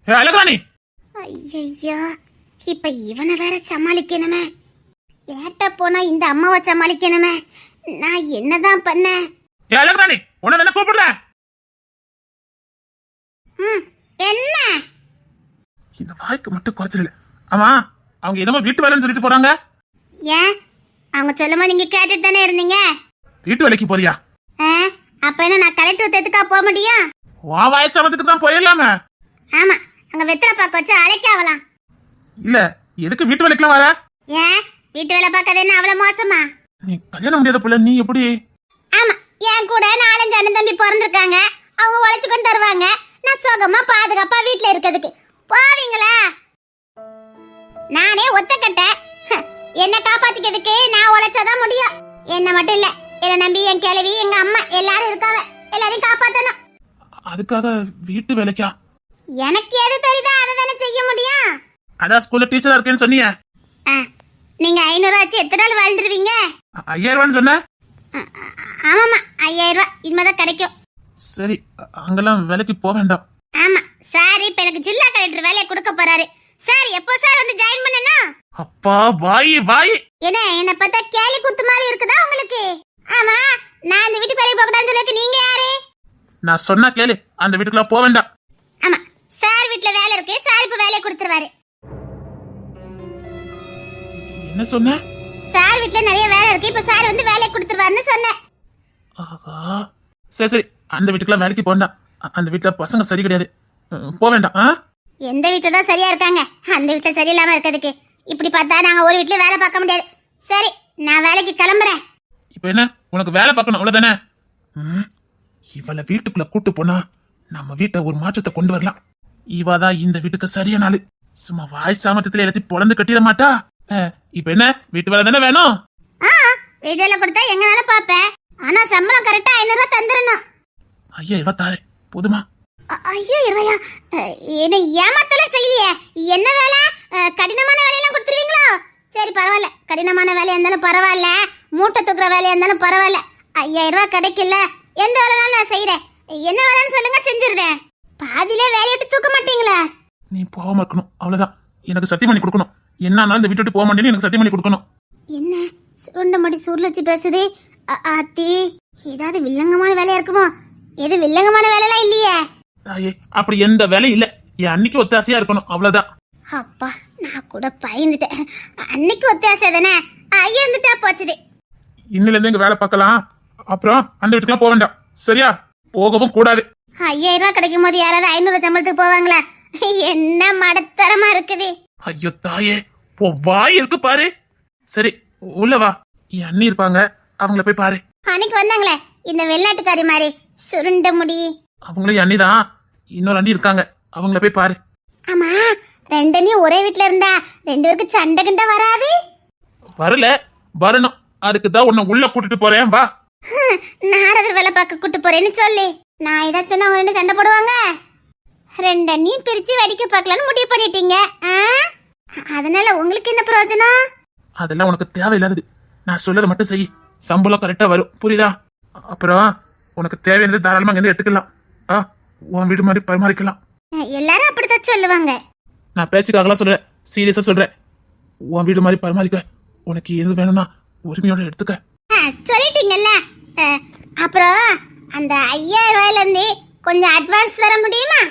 அழகானி. ஐயோ, இப்ப இவனை வேற சமாளிக்கணுமே. லேட்டா போனா இந்த அம்மாவை சமாளிக்கணுமே. நான் என்னதான் பண்ண? அழகானி, உன்ன கூப்பிடுற. என்ன? இந்த வாய்க்கு மட்டும் குறைச்சிடல. ஆமா, அவங்க என்னமோ வீட்டு வேலைன்னு சொல்லிட்டு போறாங்க. ஏன்? அவங்க சொல்லுமா நீங்க கேட்டுட்டு தானே இருந்தீங்க? வீட்டு வேலைக்கு போறியா? அப்ப என்ன நான் கலெக்டர் தேத்துக்கா போக முடியும்? வா வாய் சமத்துக்கு தான் போயிடலாமே. ஆமா, அங்க வெத்தலை பாக்க வச்சு அழைக்காவலாம். இல்ல, எதுக்கு வீட்டு வேலைக்குலாம் வர? ஏன் வீட்டு வேலை பார்க்கறது என்ன அவ்வளவு மோசமா? நீ கல்யாணம் முடியாத புள்ள, நீ எப்படி? ஆமா, என் கூட 4-5 அண்ணன் தம்பி பிறந்திருக்காங்க. அவங்க உழைச்சு கொண்டு வருவாங்க. நான் சுகமா பாதுகாப்பா வீட்டுல இருக்கிறதுக்கு போவீங்களா? நானே ஒத்தக்கட்ட என்ன காப்பாத்திக்கிறதுக்கு நான் உழைச்சாதான் முடியும். என்ன மட்டும் இல்ல, என்ன நம்பி என் கிழவி எங்க அம்மா எல்லாரும் இருக்காவ. எல்லாரையும் காப்பாத்தணும். அதுக்காக வீட்டு வேலைக்கா? எனக்கு எது தெரியுதோ அதை தானே செய்ய முடியும். அதான் ஸ்கூல்ல டீச்சரா இருக்கேன்னு சொன்னீங்க. நீங்க 500 ஆச்சு எத்தனை நாள் வாழ்ந்துருவீங்க? 5000 ரூபான்னு சொன்ன. ஆமாமா, 5000 ரூபாய் இனிமேதான் கிடைக்கும். சரி, அங்கெல்லாம் வேலைக்கு போக வேண்டாம். ஆமா சார், இப்ப எனக்கு ஜில்லா கலெக்டர் வேலையை கொடுக்க போறாரு. சார் எப்போ சார் வந்து ஜாயின் பண்ணணும்? அப்பா வாய் வாய். என்ன பார்த்தா கேலி குத்து மாதிரி இருக்குதா உங்களுக்கு? ஆமா, நான் இந்த வீட்டுக்கு வேலைக்கு போக கூடாதுன்னு சொல்லிட்டு நீங்க யாரு? நான் சொன்னா கேளு, அந்த வீட்டுக்குலாம் போக வேண்டாம். ஆமா, சார் வீட்டுல வேலை இருக்கு. சார் இப்ப வேலையை கொடுத்துருவாரு. என்ன சொன்ன? சார் வீட்டுல நிறைய வேலை இருக்கு. இப்ப சார் வந்து வேலையை கொடுத்துருவாருன்னு சொன்னேன். ஆஹா, சரி சரி, அந்த வீட்டுக்குலாம் வேலைக்கு போண்டா. அந்த வீட்டுல பசங்க சரி கிடையாது, போக வேண்டாம். எந்த வீட்டுல தான் சரியா இருக்காங்க, அந்த வீட்டுல சரியில்லாம இருக்கிறதுக்கு. இப்படி பார்த்தா நாங்க ஒரு வீட்டுல வேலை பார்க்க முடியாது. சரி, நான் வேலைக்கு கிளம்புறேன். இப்ப என்ன, உனக்கு வேலை பார்க்கணும் அவ்வளவுதானே? இவளை வீட்டுக்குள்ள கூட்டு போனா நம்ம வீட்டை ஒரு மாற்றத்தை கொண்டு வரலாம். இவாதான் இந்த வீட்டுக்கு சரியான ஆளு. சும்மா வாய் சாமர்த்தியத்துல எல்லாத்தையும் பொழந்து கட்டிட மாட்டா. இப்ப என்ன, வீட்டு வேலை தானே வேணும்? வீட்டு வேலை கொடுத்தா எங்கனால பாப்பேன். ஆனா சம்பளம் கரெக்டா 500 ரூபாய் தந்துடணும். 5000 தாரு போதுமா? 5000 ரூபாயா? என்ன ஏமாத்தல செய்யலையே. என்ன வேலை? கடினமான வேலையெல்லாம் கொடுத்துருவீங்களோ? சரி பரவாயில்ல, கடினமான வேலையா இருந்தாலும் பரவாயில்ல, மூட்டை தூக்குற வேலையா இருந்தாலும் பரவாயில்ல. 5000 ரூபாய் கிடைக்கல, எந்த வேலைனாலும் நான் செய்யறேன். என்ன வேலைன்னு சொல்லுங்க, செஞ்சிருந்தேன். பாதியிலே வேலையை விட்டு தூக்க மாட்டீங்களா? நீ போகாம இருக்கணும், அவ்வளவுதான். எனக்கு சத்தியம் பண்ணி கொடுக்கணும். என்னன்னாலும் இந்த வீட்டு விட்டு போக மாட்டேன்னு எனக்கு சத்தியம் பண்ணி கொடுக்கணும். என்ன சுருண்ட மடி சூர்ல வச்சு பேசுது? ஆத்தி, ஏதாவது வில்லங்கமான வேலையா இருக்குமோ? எது வில்லங்கமான வேலைலாம் இல்லையே. அப்படி எந்த வேலையும் இல்ல. என் அன்னைக்கு ஒத்தாசையா இருக்கணும், அவ்வளவுதான். அப்பா, நான் கூட பயந்துட்டேன். அன்னைக்கு ஒத்தாசை தானே, இருந்துட்டா போச்சுது. இன்னில இருந்து இங்க வேலை பார்க்கலாம். அப்புறம் அந்த வீட்டுக்குலாம் போக வேண்டாம், சரியா? போகவும் கூடாது. 5000 ரூபாய் கிடைக்கும் போது யாராவது 500 சம்பளத்துக்கு போவாங்களா? என்ன மடத்தரமா இருக்குது. ஐயோ தாயே, வாய் இருக்கு பாரு. சரி, உள்ள வா. என் அண்ணி இருப்பாங்க, அவங்கள போய் பாரு. அன்னைக்கு வந்தாங்களே இந்த வெளிநாட்டுக்காரி மாதிரி சுருண்ட முடி, அவங்களும் என் அண்ணிதான். இன்னொரு அண்ணி இருக்காங்க, அவங்கள போய் பாரு. ஆமா, 2 அண்ணியும் ஒரே வீட்டுல இருந்தா 2 பேருக்கு சண்டை கிண்ட வராது? வரல, வரணும். அதுக்குதான் உன்னை உள்ள கூட்டிட்டு போறேன், வா. நாரதர் வேலை பார்க்க கூட்டு போறேன்னு சொல்லி நான் ஏதாச்சும் சொன்னா அவங்க 2 சண்டை போடுவாங்க. 2 அண்ணியும் பிரிச்சு வெடிக்க பார்க்கலான்னு முடிவு பண்ணிட்டீங்க. அதனால உங்களுக்கு என்ன பிரயோஜனம்? அதெல்லாம் உனக்கு தேவையில்லாதது. நான் சொல்லதை மட்டும் செய், சம்பளம் கரெக்டா வரும், புரியுதா? அப்புறம் உனக்கு தேவையானது தாராளமா இருந்து எடுத்துக்கலாம். உன் வீடு மாதிரி பரிமாறிக்கலாம். எல்லாரும் அப்படித்தான் சொல்லுவாங்க. நான் பேச்சுக்காகலாம் சொல்றேன், சீரியஸா சொல்றேன். உன் வீடு மாதிரி பரிமாறிக்க. உனக்கு எது வேணும்னா உரிமையோட எடுத்துக்க. சொல்லிட்டீங்கல்ல. அப்புறம் அந்த 5000 ரூபாயில இருந்து கொஞ்சம் அட்வான்ஸ் தர முடியுமா?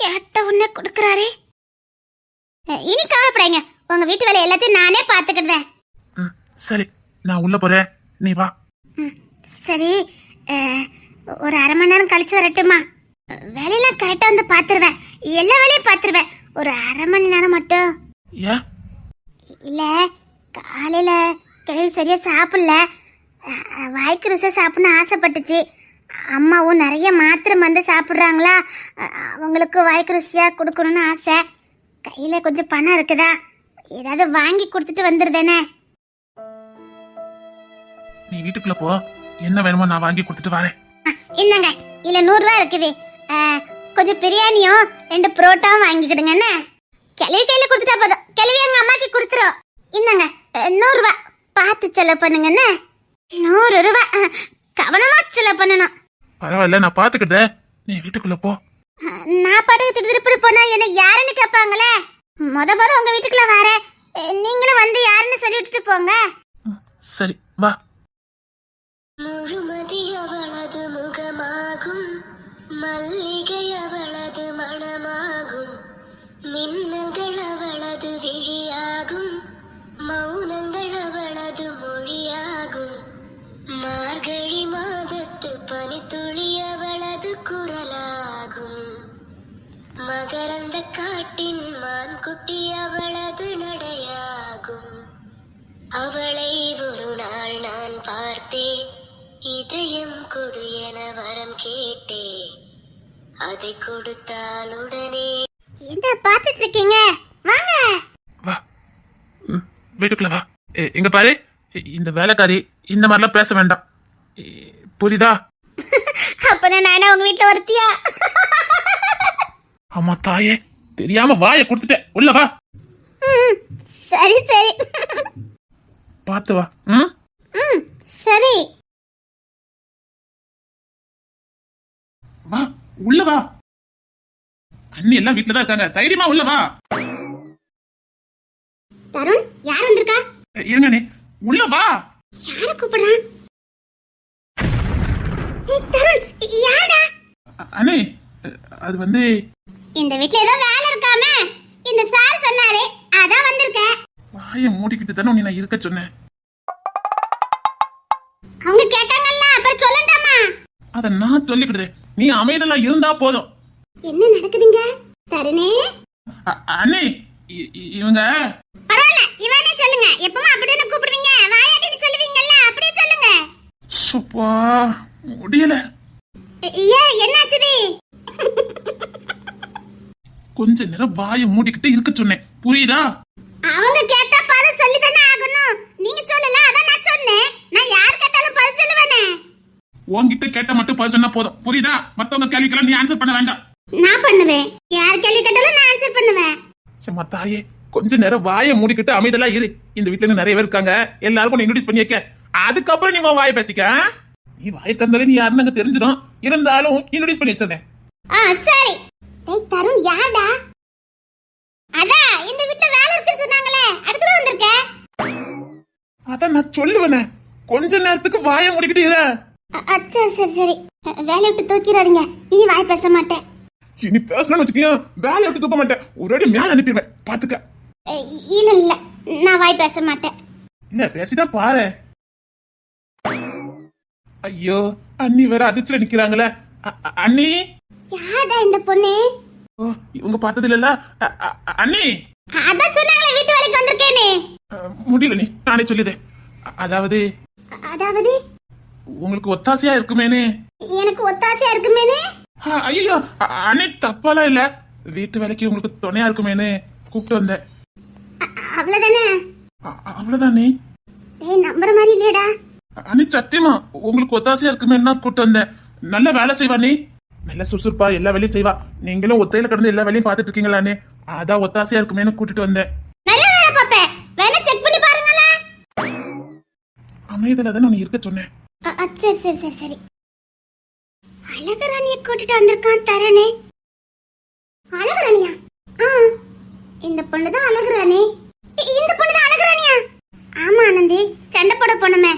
கேட்ட உடனே கொடுக்கறாரே. இனி கவலைப்படாதீங்க, உங்க வீட்டு வேலை எல்லாத்தையும் நானே பாத்துக்கிட்டேன். சரி, நான் உள்ள போறேன், நீ வா. சரி, ஒரு 1/2 மணி நேரம் கழிச்சு வரட்டுமா? வேலையெல்லாம் கரெக்டா வந்து பாத்துருவேன், எல்லா வேலையும் பாத்துருவேன். ஒரு 1/2 மணி நேரம் மட்டும். ஏன்? இல்ல, காலையில கிழவி சரியா சாப்பிடல. வாய்க்கு ருசியா சாப்பிடணும்னு ஆசைப்பட்டுச்சு. அம்மாவும் நிறைய மாத்திரை மருந்து சாப்பிடுறாங்களா, அவங்களுக்கு வாய்க்கு ருசியா கொடுக்கணும்னு ஆசை. கையில கொஞ்சம் பணம் இருக்குதா, ஏதாவது வாங்கி கொடுத்துட்டு வந்துருதானே. நீ வீட்டுக்குள்ள போ, என்ன வேணுமோ நான் வாங்கி கொடுத்துட்டு வரேன். என்னங்க, இல்ல 100 ரூபாய் இருக்குது. கொஞ்சம் பிரியாணியும் 2 புரோட்டாவும் வாங்கிக்கிடுங்க. என்ன கிளவி கையில கொடுத்துட்டா போதும், கிளவி எங்க அம்மாக்கு கொடுத்துரும். இந்தாங்க 100 ரூபாய், பார்த்து செலவு பண்ணுங்க. 100 ரூபாய், கவனமா செலவு பண்ணணும். பரவாயில்ல, நான் பாத்துக்கிட்டேன். நீ வீட்டுக்குள்ள போ. நான் பாட்டுக்கு திருப்பி போனா என்ன யாருன்னு கேட்பாங்களே. முத உங்க வீட்டுக்குள்ள வர, நீங்களும் வந்து யாருன்னு சொல்லி விட்டுட்டு போங்க. சரி வா. முழுமதி அவளது முகமாகும், மல்லிகை அவளது மணமாகும், மின்னல்கள் அவளது விழியாகும், மௌனங்கள் அவளது மொழியாகும், மார்கழி மாதத்து பனித்துளி அவளது குரலாகும், மகரந்த காட்டின் மான்குட்டி அவளது நடையாகும். அவளை ஒரு நாள் நான் பார்த்தேன், இதயம் கொடு என வரம் கேட்டேன், அதை கொடுத்தால் உடனே. என்ன பாத்துட்டு இருக்கீங்க? வாங்க. வா. வீட்டுக்குள்ள வா. இங்க பாரு, இந்த வேலைக்காரி இந்த மாதிரிலாம் பேச வேண்டாம், புரியுதா? அப்ப நான் உங்க வீட்டுல ஒருத்தியா? அம்மா தாயே, தெரியாம வாயை கொடுத்துட்டேன். உள்ள வா. சரி சரி. பார்த்து வா. சரி. வா உள்ள வா. அண்ணி எல்லாம் வீட்டுல தான் இருக்காங்க, தைரியமா உள்ள வா. தருண், யார் வந்திருக்கா? இருங்க நீ உள்ள வா. யார கூப்பிடுறான்? தருண், யாரா? அண்ணே, அது வந்து இந்த வீட்ல ஏதோ வேலை இருக்காமே, இந்த சார் சொன்னாரு, அதான் வந்திருக்கேன். வாயை மூடிக்கிட்டு தானே உன்னை நான் இருக்க சொன்னேன். அவங்க கேட்டாங்கல்ல, அப்புறம் சொல்லண்டாமா? அத நான் சொல்லிக்கிடுது, நீ அமைதலா இருந்தா போதும். என்ன நடக்குதுங்க? தருணே. அண்ணே, இவங்க. பரவாயில்ல, இவனே சொல்லுங்க. எப்பவும் அப்படியே கூப்பிடுவீங்க, வாயாடின்னு சொல்லுவீங்கல்ல, அப்படியே சொல்லுங்க. சுப்பா முடியல. ஏன், என்னாச்சுடி? கொஞ்ச நேரம் வாயை மூடிக்கிட்டு இருக்க சொன்னேன், புரியுதா? அவங்க கேட்டா பதில் சொல்லி தானே ஆகணும். நீங்க சொல்லல, அதான் நான் சொன்னேன். நான் யார் கேட்டாலும் பதில் சொல்லுவேனே. உன்கிட்ட கேட்ட மட்டும் பதில் சொன்னா போதும், புரியுதா? மத்தவங்க கேள்விக்கெல்லாம் நீ ஆன்சர் பண்ண வேண்டாம். நான் பண்ணுவேன். யார் கேள்வி கேட்டாலும் நான் ஆன்சர் பண்ணுவேன். சும்மா தாயே, கொஞ்ச நேரம் வாயை மூடிக்கிட்டு அமைதலா இரு. இந்த வீட்டுல நிறைய பேர் இருக்காங்க, எல்லாருக்கும் இன்ட்ரோடியூஸ் பண்ணி வைக்க. அதுக்கப்புறம் நீ வாயை பேசிக்க. நீ வாயை தந்தாலே நீ யாருன்னு தெரிஞ்சிடும். இருந்தாலும் இன்ட்ரோடியூஸ் பண்ணி வச்சதேன். சரி. டேய் தருண், யாரடா? அதான் இந்த வீட்ல வேலை இருக்குன்னு சொன்னாங்களே, அதுக்குள்ள வந்திருக்க. அதான் நான் சொல்லுவேனே, கொஞ்ச நேரத்துக்கு வாயை மூடிக்கிட்டு இரு. அச்சா, சரி சரி. வேலை விட்டு தூக்கிடாதீங்க, இனி வாய் பேச மாட்டேன். நீ பேசலாம்னு வச்சுக்கியா, வேலையை விட்டு தூக்க மாட்டேன், ஒரு அடி மேல அனுப்பிடுவேன், பாத்துக்க. இல்ல இல்ல, நான் வாய் பேச மாட்டேன். இல்ல பேசிதான் பாரு. ஐயோ, அண்ணி வேற அதிர்ச்சியில நிக்கிறாங்களே. அண்ணி. யாரடா இந்த பொண்ணு? ஓ, இவங்க பார்த்தது இல்ல. அண்ணி. அதான் சொன்னாங்களே வீட்டு வேலைக்கு வந்திருக்கேன்னு. முடியல நீ, நானே சொல்லிதேன். அதாவது உங்களுக்கு ஒத்தாசையா இருக்குமேனு. எனக்கு ஒத்தாசையா இருக்குமேனு? ஐயோ அண்ணி, தப்பாலாம் இல்ல, வீட்டு வேலைக்கு உங்களுக்கு துணையா இருக்குமேனு கூப்பிட்டு வந்தேன். அவ்வளவுதானே? அவ்வளவுதானே. ஏய், நம்புற மாதிரி இல்லையடா. அண்ணி சத்தியமா உங்களுக்கு ஒத்தாசையா இருக்குமேனு தான் கூப்பிட்டு வந்தேன். நல்ல வேலை செய்வா நீ, நல்ல சுறுசுறுப்பா எல்லா வேலையும் செய்வா. நீங்களும் ஒத்தையில கிடந்து எல்லா வேலையும் பாத்துட்டு இருக்கீங்களானே, அதான் ஒத்தாசையா இருக்குமேனு கூட்டிட்டு வந்தேன். நல்ல வேலை பாப்பேன், வேணா செக் பண்ணி பாருங்களா. அமைதியில தானே உன்னை இருக்க சொன்னேன். சரி சரி சரி சரி. அழகராணிய கூட்டிட்டு வந்திருக்கான் தருணே. அழகராணியா? இந்த பொண்ணுதான் அழகராணி. இந்த பொண்ணுதான் அழகராணியா? ஆமா ஆனந்தி, சண்டை போட போனமே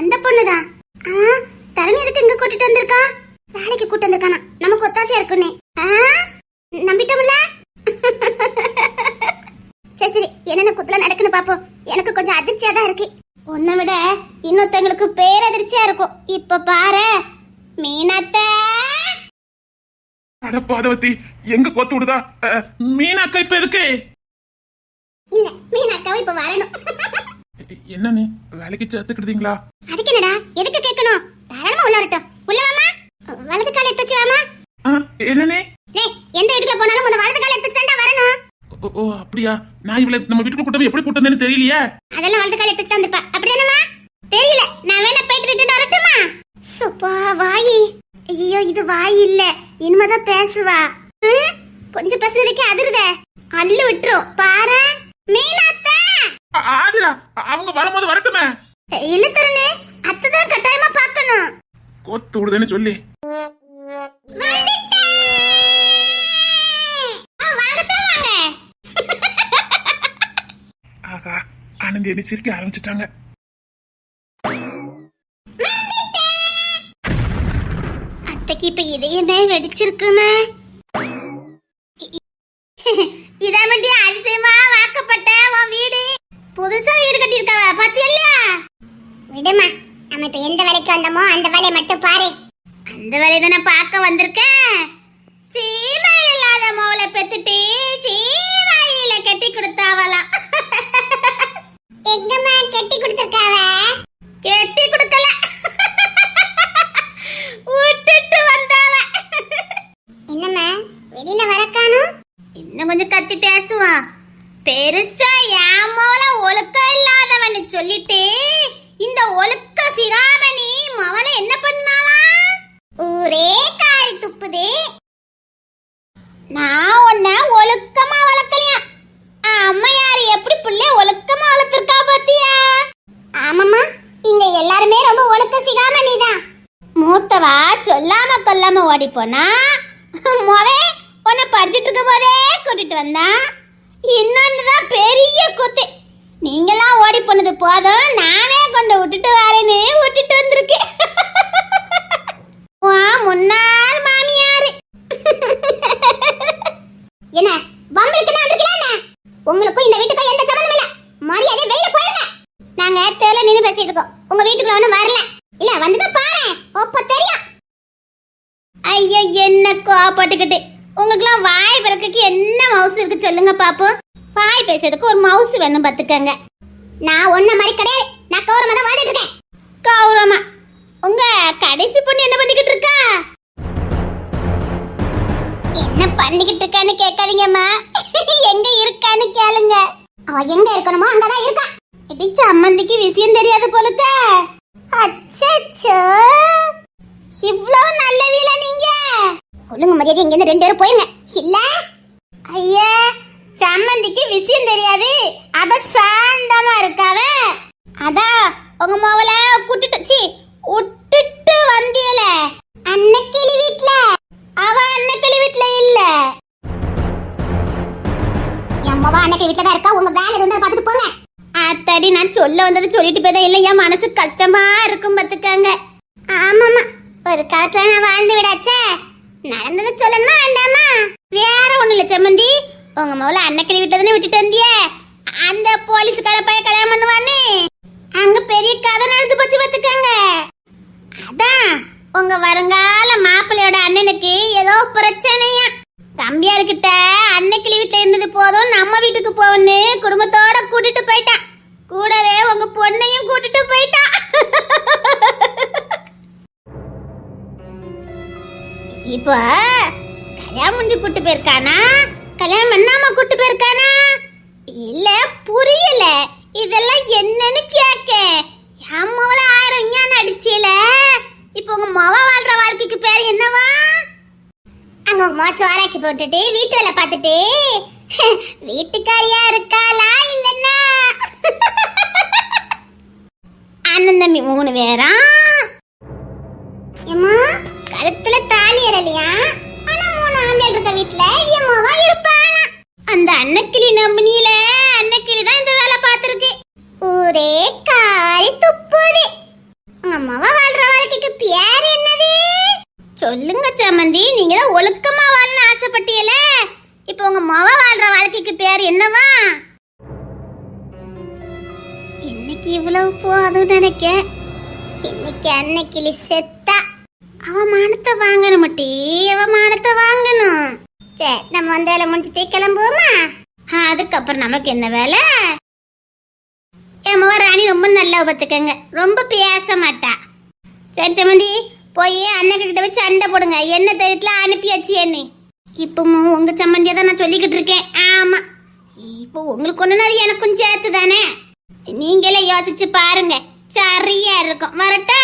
அந்த பொண்ணுதான். தருண் எதுக்கு இங்க கூட்டிட்டு வந்திருக்கா? வேலைக்கு கூட்டு வந்திருக்கானா, நமக்கு ஒத்தாசையா இருக்குன்னு. நம்பிட்டோம்ல. சரி சரி, என்னென்ன குத்துல நடக்குன்னு பாப்போம். எனக்கு கொஞ்சம் அதிர்ச்சியா தான் இருக்கு. உன்னை விட இன்னொருத்தங்களுக்கு பேரதிர்ச்சியா இருக்கும். இப்ப பாரு மீனாத்த. அட பாதவதி, எங்க கோத்து விடுதா? மீனாக்கா இப்ப எதுக்கு? இல்ல, மீனாக்காவை இப்ப வரணும். என்ன நீ வேலைக்கு சேர்த்துக்கிட்டீங்களா? அதுக்கு என்னடா, எதுக்கு கேட்கணும்? தாராளமா உள்ள வரட்டும். உள்ள வாமா. வலது கால் எடுத்து வச்சு வாமா. என்னனே? டேய், எந்த வீட்டுக்கு போனாலும் முத வலது கால் எடுத்து தான்டா வரணும். ஓ அப்படியா? நான் இவளை நம்ம வீட்டுக்கு கூட்டவே எப்படி கூட்டனேன்னு தெரியலையே. அதெல்லாம் வலது கால் எடுத்து வந்திருப்பா. அப்படிதானமா? தெரியல, நான் வேணா போயிட்டு ரிட்டர்ன் வரட்டுமா? சுப்பா வாயி. ஐயோ, இது வாய் இல்ல, இனிமேதான் பேசுவா. கொஞ்சம் பேசுறதுக்கே அதிருதே, அள்ளு விட்டுரும் பாரு. மீனாத்தா. ஆதிரா, அவங்க வரும்போது வரட்டுமே. இல்ல தருணே, அத்தைதான் கட்டாயமா பார்க்கணும். கோத்து விடுதேன்னு சொல்லி வந்துட்டேன். அங்க என்ன சிரிக்க ஆரம்பிச்சிட்டாங்க. அத்தைக்கு இப்ப இதயமே வெடிச்சிருக்குமே. இத மட்டும் அதிசயமா வாக்கப்பட்ட உன் வீடு புதுசா வீடு கட்டியிருக்காவ பாத்தியல்ல. விடுமா, நம்ம இப்ப எந்த வேலைக்கு வந்தோமோ அந்த வேலையை மட்டும் பாரு. அந்த வேலையை தானே பார்க்க வந்திருக்கேன். சீமை இல்லாத மோளை பெத்துட்டு சீமையில கட்டி கொடுத்தாவலாம். எங்கம்மா கட்டி கொடுத்திருக்காவ? கட்டி கொடுக்கல, விட்டுட்டு வந்தாவ. என்னம்மா வெளியில வரக்கானும்? இன்னும் கொஞ்சம் கத்தி பேசுவான். பெருசா ஏமோல ஒழுக்கம் இல்லாதவன்னு சொல்லிட்டு இந்த ஒழுக்க சிகாமணி மவளை என்ன பண்ணாளா? ஊரே காரி துப்புது. நான் உன்ன ஒழுக்கமா வளர்க்கலையா? அம்மையாரு எப்படி பிள்ளை ஒழுக்கமா வளர்த்திருக்கா பாத்தியா? ஆமாம்மா, இங்க எல்லாருமே ரொம்ப ஒழுக்க சிகாமணி தான். மூத்தவா சொல்லாம கொல்லாம ஓடி போனா, மொவே உன்னை படிச்சிட்டு இருக்கும் போதே கூட்டிட்டு வந்தா. இன்னொன்னுதான் பெரிய கூத்து, நீங்களாம் ஓடி போனது போதும், நானே கொண்டு விட்டுட்டு வரேன்னு விட்டுட்டு வந்திருக்கேன். முன்னாள் மாமியாரு என்ன வம்பளுக்கு நான் இருக்கல. உங்களுக்கும் இந்த வீட்டுக்கும் எந்த சம்பந்தம் இல்ல. மரியாதை வெளிய போயிருங்க. நாங்க தேல நின்னு பேசிட்டு இருக்கோம். உங்க வீட்டுக்குள்ள ஒண்ணும் வரல. இல்ல வந்துதான் பாரு, அப்ப தெரியும். ஐயோ என்ன கோபப்பட்டுக்கிட்டு. உங்களுக்குலாம் வாய் பிறக்குக்கு என்ன மவுசு இருக்கு சொல்லுங்க பாப்போம். வாய் பேசுறதுக்கு ஒரு மவுசு வேணும் பாத்துக்கங்க. நான் ஒன்ன மாதிரி கிடையாது. நான் கௌரவமா தான் வாழ்ந்துட்டு இருக்கேன். கௌரவமா? உங்க கடைசி பொண்ணு என்ன பண்ணிக்கிட்டு இருக்கா? என்ன பண்ணிக்கிட்டு இருக்கான்னு கேட்காதீங்கம்மா, எங்க இருக்கான்னு கேளுங்க. அவ எங்க இருக்கணுமோ அங்கதான் இருக்கா. இடிச்ச அம்மந்திக்கு விஷயம் தெரியாது போலுக்க. அச்சச்சோ, இவ்வளவு நல்ல வீல நீங்க. ஒழுங்கு மரியாதை இங்க இருந்து 2 பேரும் போயிருங்க. இல்ல ஐயா, சம்மந்திக்கு விஷயம் தெரியாது, அத சாந்தமா இருக்காவ. அதான் உங்க மாவள கூட்டிட்டு விட்டுட்டு வந்தியல அன்னைக்கிளி வீட்ல. அவ அன்னைக்கிளி வீட்ல இல்ல, என் மாவ அன்னைக்கிளி வீட்ல தான் இருக்கா. உங்க வேலை இருந்தா பாத்துட்டு போங்க. அத்தடி நான் சொல்ல வந்தது சொல்லிட்டு போயதான் இல்ல, என் மனசு கஷ்டமா இருக்கும் பாத்துக்காங்க. ஆமாமா, ஒரு காலத்துல நான் வாழ்ந்து விடாச்சே. நடந்தது சொல்லணுமா வேண்டாமா? வேற ஒண்ணு இல்ல சம்மந்தி, உங்க மவுல அன்னைக்கிளி வீட்டுல தானே விட்டுட்டு வந்திய. அந்த போலீஸ்கார பைய கல்யாணம் பண்ணுவானே, அங்க பெரிய கதை நடந்து போச்சு பாத்துக்கங்க. அதான் உங்க வருங்கால மாப்பிள்ளையோட அண்ணனுக்கு ஏதோ பிரச்சனையா. தம்பியார்கிட்ட அன்னைக்கிளி வீட்டுல இருந்தது போதும், நம்ம வீட்டுக்கு போவன்னு குடும்பத்தோட கூட்டிட்டு போயிட்டான். கூடவே உங்க பொண்ணையும் கூட்டிட்டு போயிட்டான். இப்போ கல்யாணம் முடிஞ்சு கூட்டு போயிருக்கானா, கல்யாணம் பண்ணாம கூட்டு போயிருக்கானா? இல்ல புரியல, இதெல்லாம் என்னன்னு கேக்க. என் மவள 1000 ஞான அடிச்சியல. இப்போ உங்க மவ வாழ்ற வாழ்க்கைக்கு பேர் என்னவா? அங்க உங்க மோச்ச ஆராய்ச்சி போட்டுட்டு வீட்டு வேலை பார்த்துட்டு வீட்டுக்காரியா இருக்காளா இல்லன்னா அண்ணன் தம்பி 3 பேரா? ஏமா கழுத்துல தாலி ஏறலையா? ஆனா 3 ஆம்பளை இருக்க வீட்ல ஏமாவா இருப்பானா? அந்த அன்னக்கிளி நம்பினில அன்னக்கிளி தான் இந்த வேலை பார்த்திருக்கு. ஊரே காரி துப்புது. உங்க அம்மாவா வாழ்ற வாழ்க்கைக்கு பேர் என்னது சொல்லுங்க சம்மந்தி. நீங்க தான் ஒழுக்கமா வாழணும்னு ஆசைப்பட்டீல, இப்போ உங்க அம்மாவா வாழ்ற வாழ்க்கைக்கு பேர் என்னவா? இன்னைக்கு இவ்வளவு போதும் நினைக்க. இன்னைக்கு அன்னக்கிளி செத்தா. அவ மானத்தை வாங்கணும் மட்டி, அவ மானத்தை வாங்கணும். சரி, நம்ம வந்த வேலை முடிஞ்சிட்டு கிளம்புவோமா? அதுக்கப்புறம் நமக்கு என்ன வேலை? என் ராணி ரொம்ப நல்லா பார்த்துக்கங்க, ரொம்ப பேச மாட்டா. சரி சம்மந்தி, போய் அண்ணகிட்ட வச்சு சண்டை போடுங்க. என்ன தைரியத்துல அனுப்பியாச்சு என்ன. இப்பவும் உங்க சம்மந்தியா தான் நான் சொல்லிக்கிட்டு இருக்கேன். ஆமா, இப்போ உங்களுக்கு ஒண்ணுனா எனக்கும் சேர்த்து தானே. நீங்களே யோசிச்சு பாருங்க, சரியா இருக்கும். வரட்டா?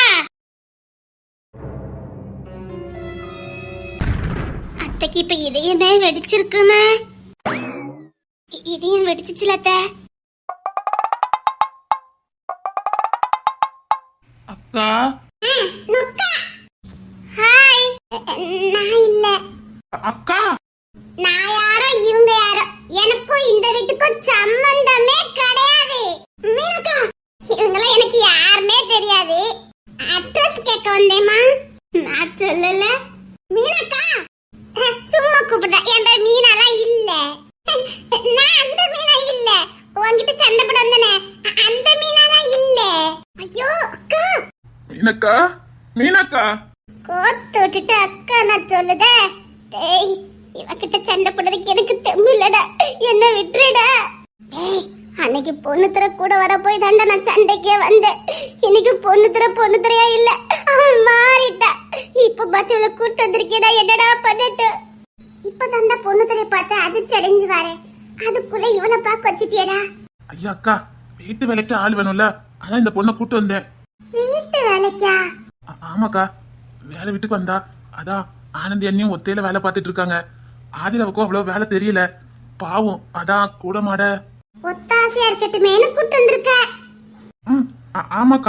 அத்தைக்கு இப்ப இதயமே வெடிச்சிருக்குமே. இதயம் வெடிச்சிச்சுல அத்தை. அக்கா ஹாய். நான் இல்ல அக்கா. நான் யாரோ இவங்க யாரோ, எனக்கும் இந்த வீட்டுக்கும் சம்பந்தமே கிடையாது. மீனா அட்ரஸ் கேட்க வந்தேம்மா. நான் சொல்லல. மீனாக்கா, சும்மா கூப்பிட்டேன். என் பேர் மீனாலாம் இல்ல. நான் அந்த மீனா இல்ல. உன்கிட்ட சண்டை போட வந்தனே, அந்த மீனாலாம் இல்ல. ஐயோ அக்கா. மீனக்கா, மீனக்கா. கோத்து விட்டுட்டு அக்கா நான் சொல்லுதே. டேய், இவகிட்ட சண்டை போடுறதுக்கு எனக்கு தெம்பு இல்லடா. என்ன விட்டுடுடா. டேய், அன்னைக்கு பொண்ணு தர கூட வர போய் தாண்டா நான் சண்டைக்கே வந்தேன். இன்னைக்கு பொண்ணு தரையா இல்ல, அவன் மாறிட்டா. இப்ப பஸ்ல கூட்டு வந்திருக்கேடா, என்னடா பண்ணட்டு? இப்ப தாண்டா பொண்ணு தரைய பார்த்து அது செடிஞ்சு வரேன். அதுக்குள்ள இவளை பார்க்க வச்சிட்டியடா. ஐயா அக்கா, வீட்டு வேலைக்கு ஆள் வேணும்ல, அதான் இந்த பொண்ணை கூட்டு வந்தேன். வீட்டு வேலைக்கா? ஆமாக்கா, வேலை வீட்டுக்கு வந்தா அதான் ஆனந்தி அண்ணியும் ஒத்தையில வேலை பார்த்துட்டு இருக்காங்க. ஆதிராவுக்கும் அவ்வளவு வேலை தெரியல, பாவம், அதான் கூட மாட ஒத்தாசையா இருக்கட்டுமேனு கூட்டு வந்திருக்க. ஆமாக்கா.